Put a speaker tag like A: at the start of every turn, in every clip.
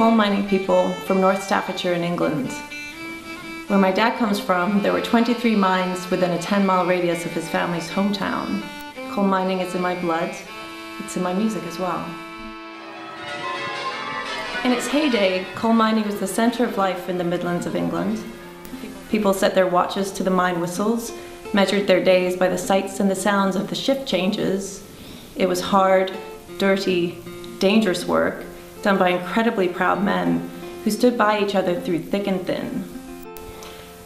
A: coal mining people from North Staffordshire in England. Where my dad comes from, there were 23 mines within a 10-mile radius of his family's hometown. Coal mining is in my blood. It's in my music as well. In its heyday, coal mining was the center of life in the Midlands of England. People set their watches to the mine whistles, measured their days by the sights and the sounds of the shift changes. It was hard, dirty, dangerous work done by incredibly proud men who stood by each other through thick and thin.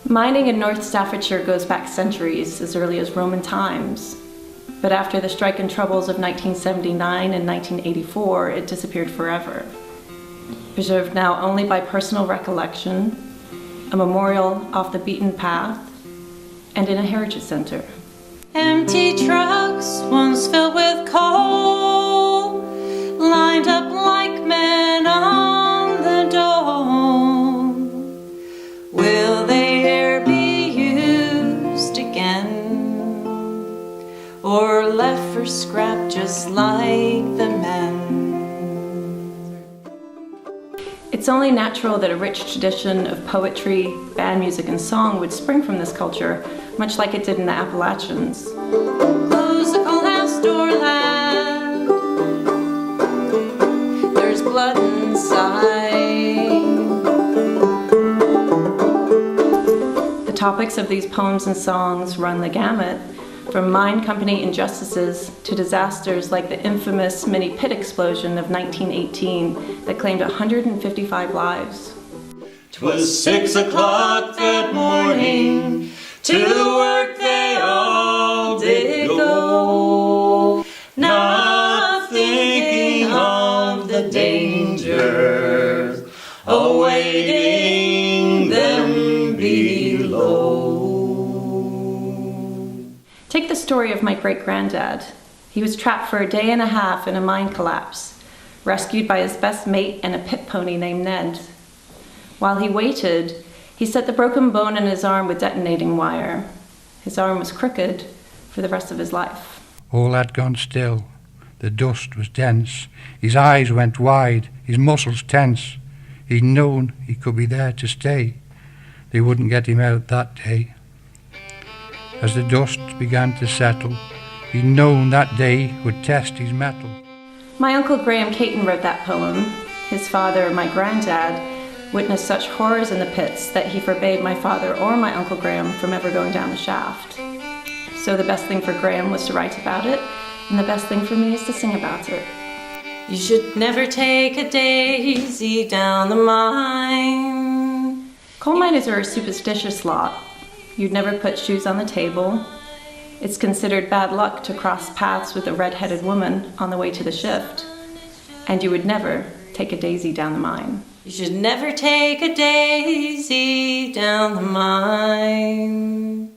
A: Mining in North Staffordshire goes back centuries, as early as Roman times. But after the strike and troubles of 1979 and 1984, it disappeared forever. Preserved now only by personal recollection, a memorial off the beaten path, and in a heritage center.
B: Empty trucks, once filled with coal, lined up like men on the dome. Will they e'er be used again, or left for scrap just like the men?
A: It's only natural that a rich tradition of poetry, band music, and song would spring from this culture, much like it did in the Appalachians.
B: Close the coal house door, lad. There's blood inside.
A: The topics of these poems and songs run the gamut, from mine company injustices to disasters like the infamous mini pit explosion of 1918 that claimed 155 lives.
B: 'Twas 6 o'clock that morning, to work they all did go, not thinking of the dangers awaiting them below.
A: Take the story of my great-granddad. He was trapped for a day and a half in a mine collapse, rescued by his best mate and a pit pony named Ned. While he waited, he set the broken bone in his arm with detonating wire. His arm was crooked for the rest of his life.
C: All had gone still. The dust was dense. His eyes went wide, his muscles tense. He'd known he could be there to stay. They wouldn't get him out that day. As the dust began to settle, he'd known that day would test his mettle.
A: My Uncle Graham Caton wrote that poem. His father, my granddad, witnessed such horrors in the pits that he forbade my father or my Uncle Graham from ever going down the shaft. So the best thing for Graham was to write about it, and the best thing for me is to sing about it.
B: You should never take a daisy down the mine.
A: Coal miners are a superstitious lot. You'd never put shoes on the table. It's considered bad luck to cross paths with a red-headed woman on the way to the shift. And you would never take a daisy down the mine.
B: You should never take a daisy down the mine.